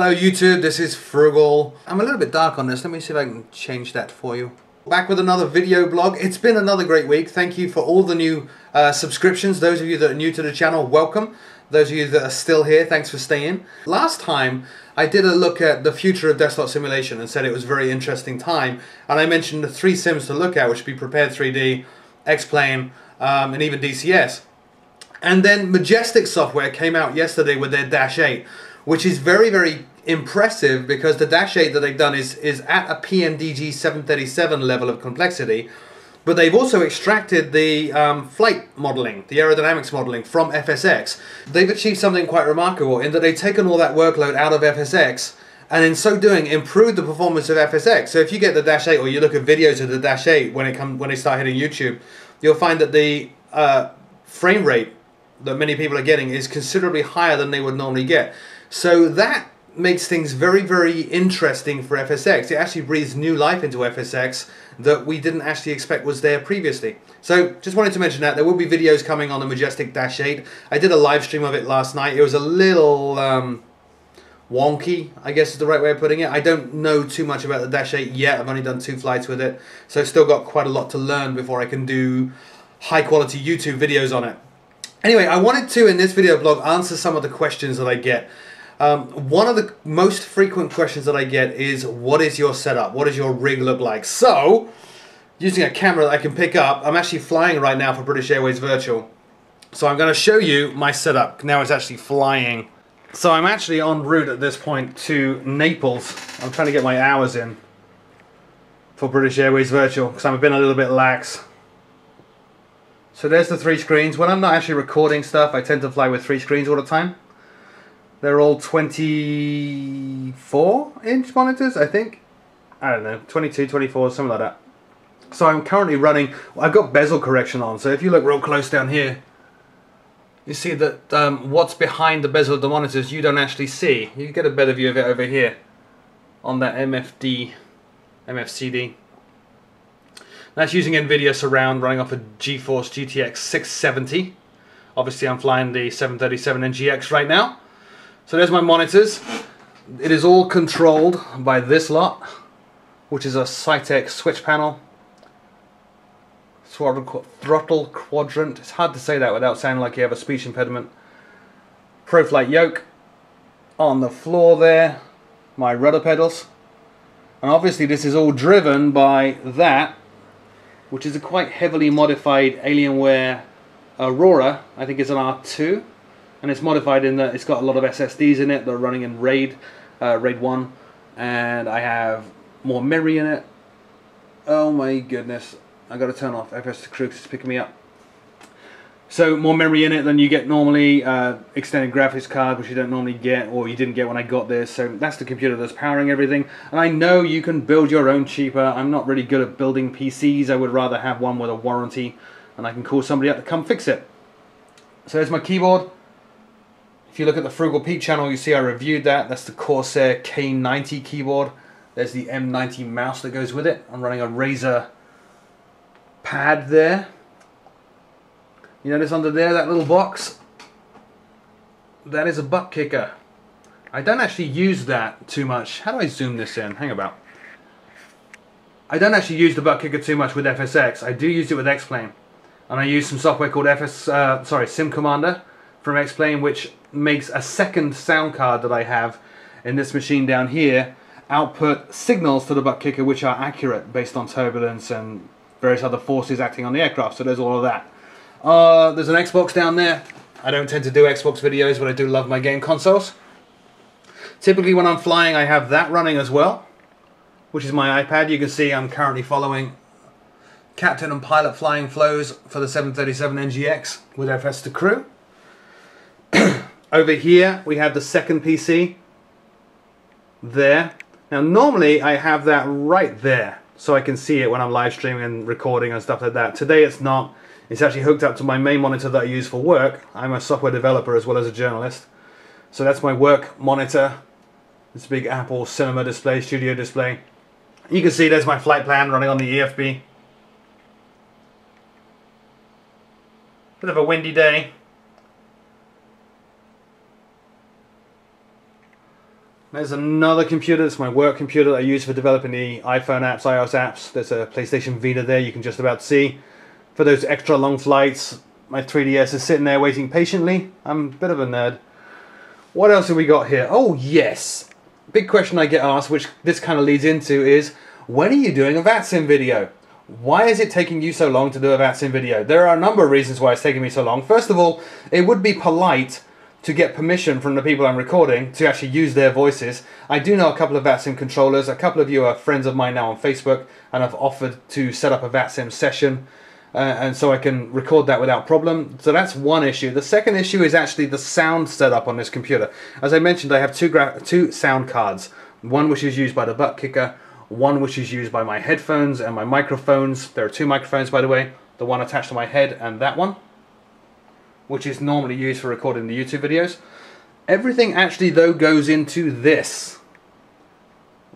Hello YouTube, this is Froogle. I'm a little bit dark on this, let me see if I can change that for you. Back with another video blog. It's been another great week. Thank you for all the new subscriptions. Those of you that are new to the channel, welcome. Those of you that are still here, thanks for staying. Last time I did a look at the future of desktop simulation and said it was a very interesting time, and I mentioned the 3 sims to look at, which would be Prepared 3D, X-Plane, and even DCS. And then Majestic Software came out yesterday with their Dash 8, which is very, very impressive because the Dash 8 that they've done is at a PMDG 737 level of complexity, but they've also extracted the flight modeling, the aerodynamics modeling from FSX. They've achieved something quite remarkable in that they've taken all that workload out of FSX and in so doing improved the performance of FSX. So if you get the Dash 8 or you look at videos of the Dash 8 when they start hitting YouTube, you'll find that the frame rate that many people are getting is considerably higher than they would normally get. So that makes things very, very interesting for FSX. It actually breathes new life into FSX that we didn't actually expect was there previously. So just wanted to mention that. There will be videos coming on the Majestic Dash 8. I did a live stream of it last night. It was a little wonky, I guess is the right way of putting it. I don't know too much about the Dash 8 yet. I've only done 2 flights with it. So I've still got quite a lot to learn before I can do high quality YouTube videos on it. Anyway, I wanted to, in this video blog, answer some of the questions that I get. One of the most frequent questions that I get is, what is your setup? What does your rig look like? So, using a camera that I can pick up, I'm actually flying right now for British Airways Virtual. So I'm going to show you my setup. Now it's actually flying. So I'm actually en route at this point to Naples. I'm trying to get my hours in for British Airways Virtual because I've been a little bit lax. So there's the 3 screens. When I'm not actually recording stuff, I tend to fly with 3 screens all the time. They're all 24-inch monitors, I think. I don't know, 22, 24, something like that. So I'm currently running, I've got bezel correction on, so if you look real close down here, you see that what's behind the bezel of the monitors you don't actually see. You get a better view of it over here on that MFCD. That's using NVIDIA Surround running off a GeForce GTX 670. Obviously I'm flying the 737 NGX right now. So there's my monitors. It is all controlled by this lot, which is a Cytec switch panel. Throttle quadrant. It's hard to say that without sounding like you have a speech impediment. ProFlight yoke. On the floor there, my rudder pedals. And obviously this is all driven by that, which is a quite heavily modified Alienware Aurora. I think it's an R2. And it's modified in that it's got a lot of SSDs in it that are running in RAID 1, and I have more memory in it. Oh my goodness, I got to turn off FS to Crew because it's picking me up. So more memory in it than you get normally, extended graphics card, which you don't normally get, or you didn't get when I got this. So that's the computer that's powering everything. And I know you can build your own cheaper. I'm not really good at building PCs. I would rather have one with a warranty, and I can call somebody up to come fix it. So there's my keyboard. If you look at the Froogle Pete channel, you see I reviewed that. That's the Corsair K90 keyboard. There's the M90 mouse that goes with it. I'm running a Razer pad there. You notice under there, that little box? That is a butt kicker. I don't actually use that too much. How do I zoom this in? Hang about. I don't actually use the butt kicker too much with FSX. I do use it with X-Plane. And I use some software called Sim Commander from X-Plane, which makes a second sound card that I have in this machine down here output signals to the butt kicker which are accurate based on turbulence and various other forces acting on the aircraft. So there's all of that. There's an Xbox down there. I don't tend to do Xbox videos, but I do love my game consoles. Typically when I'm flying I have that running as well, which is my iPad. You can see I'm currently following captain and pilot flying flows for the 737 NGX with FS to Crew. Over here we have the second PC there. Now normally I have that right there so I can see it when I'm live streaming and recording and stuff like that. Today it's not. It's actually hooked up to my main monitor that I use for work. I'm a software developer as well as a journalist. So that's my work monitor. This big Apple cinema display, studio display. You can see there's my flight plan running on the EFB. Bit of a windy day. There's another computer. It's my work computer that I use for developing the iPhone apps, iOS apps. There's a PlayStation Vita there you can just about see. For those extra long flights, my 3DS is sitting there waiting patiently. I'm a bit of a nerd. What else have we got here? Oh yes! Big question I get asked, which this kind of leads into, is when are you doing a VATSIM video? Why is it taking you so long to do a VATSIM video? There are a number of reasons why it's taking me so long. First of all, it would be polite to get permission from the people I'm recording to actually use their voices. I do know a couple of VATSIM controllers. A couple of you are friends of mine now on Facebook and have offered to set up a VATSIM session and so I can record that without problem. So that's one issue. The second issue is actually the sound setup on this computer. As I mentioned, I have two sound cards. One which is used by the butt kicker, one which is used by my headphones and my microphones. There are two microphones, by the way. The one attached to my head and that one, which is normally used for recording the YouTube videos. Everything actually though goes into this,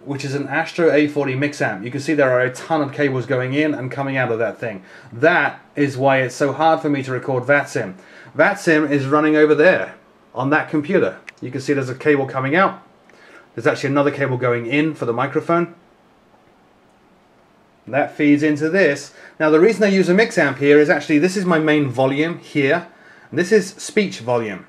which is an Astro A40 Mix Amp. You can see there are a ton of cables going in and coming out of that thing. That is why it's so hard for me to record VATSIM. VATSIM is running over there on that computer. You can see there's a cable coming out. There's actually another cable going in for the microphone. That feeds into this. Now the reason I use a mix amp here is actually this is my main volume here. And this is speech volume.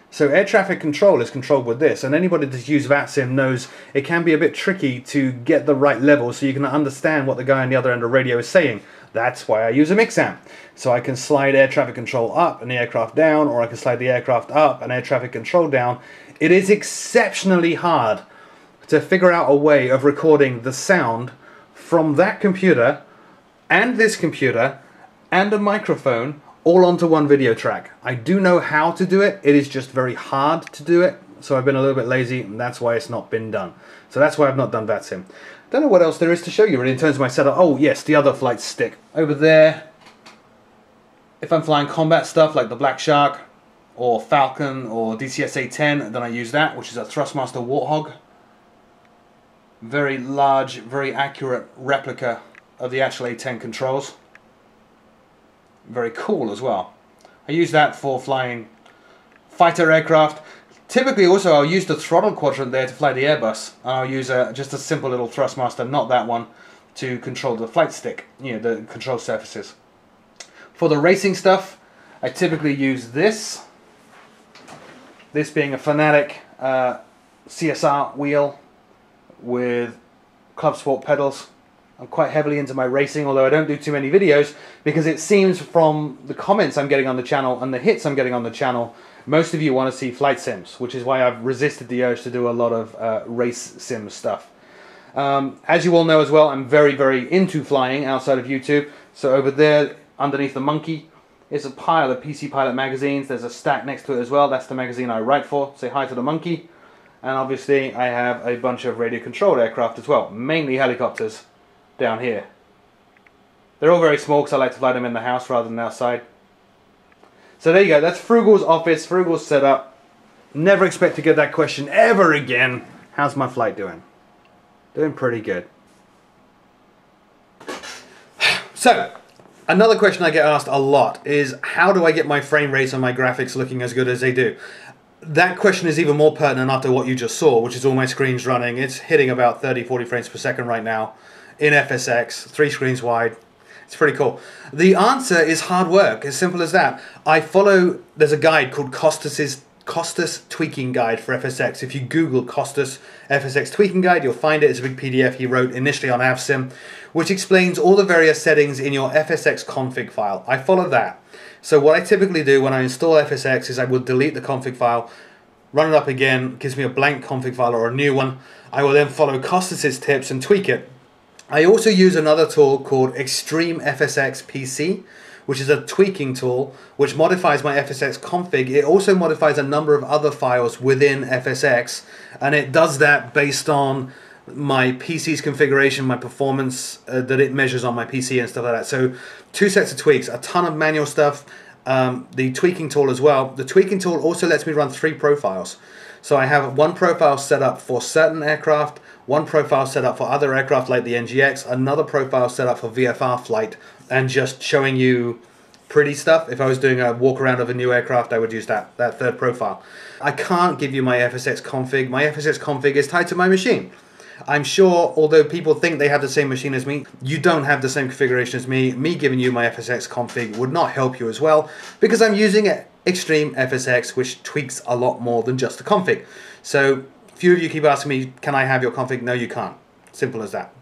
So air traffic control is controlled with this, and anybody that's used VATSIM knows it can be a bit tricky to get the right level so you can understand what the guy on the other end of the radio is saying. That's why I use a mix amp. So I can slide air traffic control up and the aircraft down, or I can slide the aircraft up and air traffic control down. It is exceptionally hard to figure out a way of recording the sound from that computer and this computer and a microphone all onto one video track. I do know how to do it, it is just very hard to do it, so I've been a little bit lazy and that's why it's not been done. So that's why I've not done VATSIM. Don't know what else there is to show you really in terms of my setup. Oh yes, the other flight stick. Over there, if I'm flying combat stuff like the Black Shark or Falcon or DCS A10, then I use that, which is a Thrustmaster Warthog. Very large, very accurate replica of the actual A10 controls. Very cool as well. I use that for flying fighter aircraft. Typically also I'll use the throttle quadrant there to fly the Airbus. I'll use just a simple little Thrustmaster, not that one, to control the flight stick, you know, the control surfaces. For the racing stuff, I typically use this. This being a Fanatic CSR wheel with Club Sport pedals. I'm quite heavily into my racing, although I don't do too many videos, because it seems from the comments I'm getting on the channel and the hits I'm getting on the channel, most of you want to see flight sims, which is why I've resisted the urge to do a lot of race sim stuff. As you all know as well, I'm very, very into flying outside of YouTube. So over there, underneath the monkey, is a pile of PC Pilot magazines. There's a stack next to it as well. That's the magazine I write for. Say hi to the monkey. And obviously I have a bunch of radio-controlled aircraft as well, mainly helicopters down here. They're all very small because I like to fly them in the house rather than outside. So there you go, that's Froogle's office, Froogle's setup. Never expect to get that question ever again. How's my flight doing? Doing pretty good. So, another question I get asked a lot is how do I get my frame rates and my graphics looking as good as they do? That question is even more pertinent after what you just saw, which is all my screens running. It's hitting about 30-40 frames per second right now in FSX, 3 screens wide. It's pretty cool. The answer is hard work, as simple as that. I follow, there's a guide called Costas Tweaking Guide for FSX. If you Google Costas FSX Tweaking Guide, you'll find it. It's a big PDF he wrote initially on AvSim, which explains all the various settings in your FSX config file. I follow that. So what I typically do when I install FSX is I will delete the config file, run it up again, gives me a blank config file or a new one. I will then follow Costas's tips and tweak it. I also use another tool called Extreme FSX PC, which is a tweaking tool which modifies my FSX config. It also modifies a number of other files within FSX, and it does that based on my PC's configuration, my performance that it measures on my PC and stuff like that. So 2 sets of tweaks, a ton of manual stuff, the tweaking tool as well. The tweaking tool also lets me run 3 profiles. So I have one profile set up for certain aircraft, one profile set up for other aircraft like the NGX, another profile set up for VFR flight, and just showing you pretty stuff. If I was doing a walk around of a new aircraft, I would use that third profile. I can't give you my FSX config. My FSX config is tied to my machine. I'm sure, although people think they have the same machine as me, you don't have the same configuration as me. Me giving you my FSX config would not help you as well, because I'm using Extreme FSX, which tweaks a lot more than just the config. So, a few of you keep asking me, can I have your config? No, you can't. Simple as that.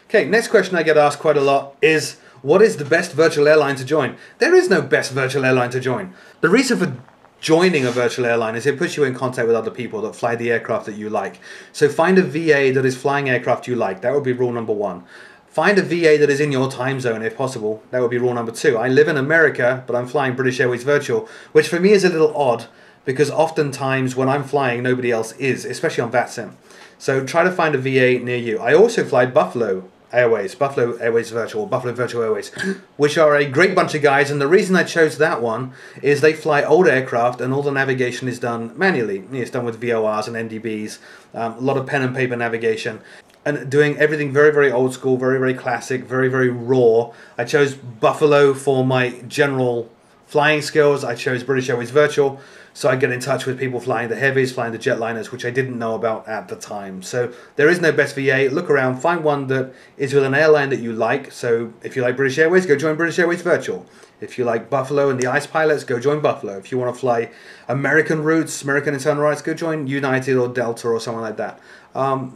Okay, next question I get asked quite a lot is, what is the best virtual airline to join? There is no best virtual airline to join. The reason for joining a virtual airline is it puts you in contact with other people that fly the aircraft that you like. So find a VA that is flying aircraft you like. That would be rule number 1. Find a VA that is in your time zone if possible. That would be rule number 2. I live in America, but I'm flying British Airways Virtual, which for me is a little odd because oftentimes when I'm flying, nobody else is, especially on Batson. So try to find a VA near you. I also fly Buffalo Airways Virtual, Buffalo Virtual Airways, which are a great bunch of guys, and the reason I chose that one is they fly old aircraft and all the navigation is done manually. It's done with VORs and NDBs, a lot of pen and paper navigation, and doing everything very, very old school, very, very classic, very, very raw. I chose Buffalo for my general flying skills. I chose British Airways Virtual, so I get in touch with people flying the heavies, flying the jetliners, which I didn't know about at the time. So there is no best VA. Look around, find one that is with an airline that you like. So if you like British Airways, go join British Airways Virtual. If you like Buffalo and the Ice Pilots, go join Buffalo. If you want to fly American routes, American internal routes, go join United or Delta or someone like that.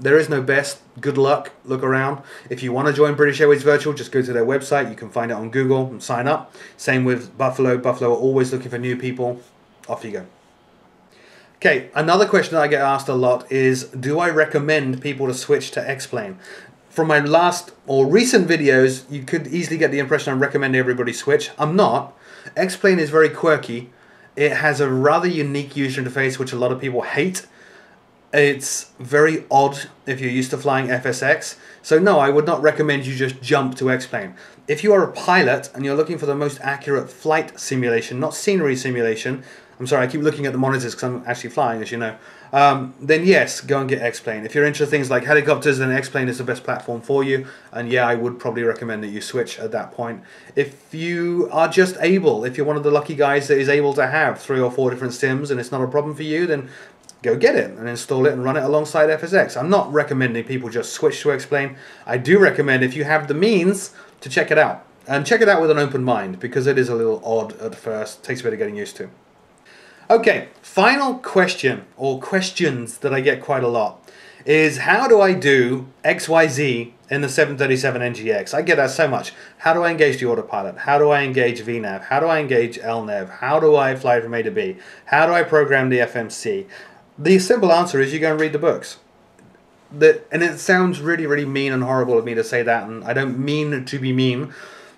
There is no best. Good luck. Look around. If you want to join British Airways Virtual, just go to their website. You can find it on Google and sign up. Same with Buffalo. Buffalo are always looking for new people. Off you go. Okay, another question that I get asked a lot is, do I recommend people to switch to X-Plane? From my last or recent videos, you could easily get the impression I'm recommending everybody switch. I'm not. X-Plane is very quirky. It has a rather unique user interface, which a lot of people hate. It's very odd if you're used to flying FSX. So no, I would not recommend you just jump to X-Plane. If you are a pilot and you're looking for the most accurate flight simulation, not scenery simulation, I'm sorry, I keep looking at the monitors because I'm actually flying, as you know, then yes, go and get X-Plane. If you're into things like helicopters, then X-Plane is the best platform for you. And yeah, I would probably recommend that you switch at that point. If you are just able, if you're one of the lucky guys that is able to have 3 or 4 different sims and it's not a problem for you, then go get it and install it and run it alongside FSX. I'm not recommending people just switch to X-Plane. I do recommend, if you have the means, to check it out. And check it out with an open mind, because it is a little odd at first. It takes a bit of getting used to. Okay, final question, or questions that I get quite a lot, is how do I do XYZ in the 737 NGX? I get that so much. How do I engage the autopilot? How do I engage VNAV? How do I engage LNAV? How do I fly from A to B? How do I program the FMC? The simple answer is you go and read the books. And it sounds really, really mean and horrible of me to say that, and I don't mean to be mean,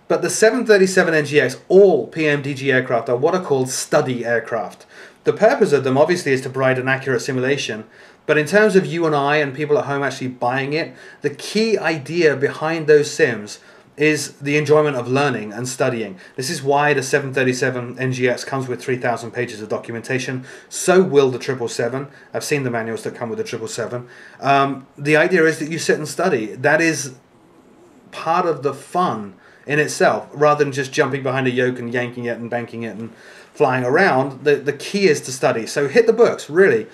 but the 737 NGX, all PMDG aircraft, are what are called study aircraft. The purpose of them obviously is to provide an accurate simulation, but in terms of you and I and people at home actually buying it, the key idea behind those sims is the enjoyment of learning and studying. This is why the 737 NGX comes with 3,000 pages of documentation. So will the 777. I've seen the manuals that come with the 777. The idea is that you sit and study. That is part of the fun in itself, rather than just jumping behind a yoke and yanking it and banking it and flying around. The key is to study. So hit the books, really.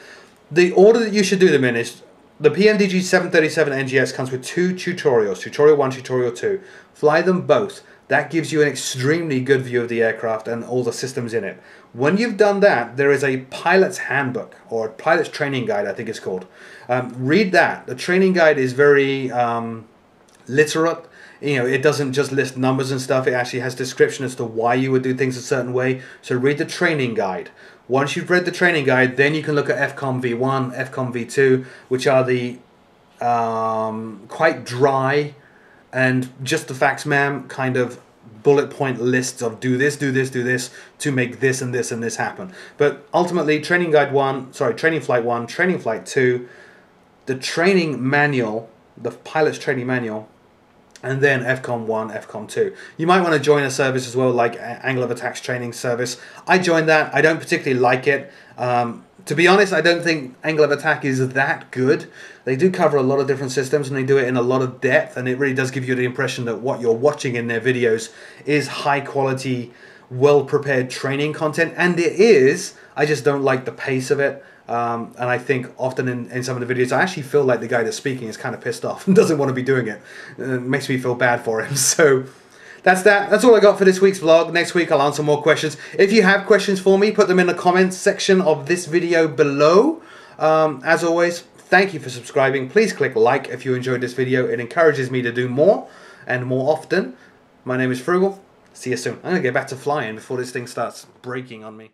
The order that you should do them in is, the PMDG 737 NGX comes with 2 tutorials, tutorial 1, tutorial 2. Fly them both. That gives you an extremely good view of the aircraft and all the systems in it. When you've done that, there is a pilot's handbook, or a pilot's training guide, I think it's called. Read that. The training guide is very literate. You know, it doesn't just list numbers and stuff. It actually has description as to why you would do things a certain way. So read the training guide. Once you've read the training guide, then you can look at FCOM V1, FCOM V2, which are the quite dry and just the facts, ma'am, kind of bullet point lists of do this, do this, do this to make this and this and this happen. But ultimately, training flight 1, training flight 2, the training manual, the pilot's training manual, and then FCOM 1, FCOM 2. You might want to join a service as well, like Angle of Attack's training service. I joined that. I don't particularly like it. To be honest, I don't think Angle of Attack is that good. They do cover a lot of different systems, and they do it in a lot of depth, and it really does give you the impression that what you're watching in their videos is high quality well-prepared training content, and it is. I just don't like the pace of it. And I think often in some of the videos, I actually feel like the guy that's speaking is kind of pissed off and doesn't want to be doing it. It makes me feel bad for him. So that's that. That's all I got for this week's vlog. Next week I'll answer more questions. If you have questions for me, put them in the comments section of this video below. As always, thank you for subscribing. Please click like if you enjoyed this video. It encourages me to do more and more often. My name is Froogle. See you soon. I'm going to get back to flying before this thing starts breaking on me.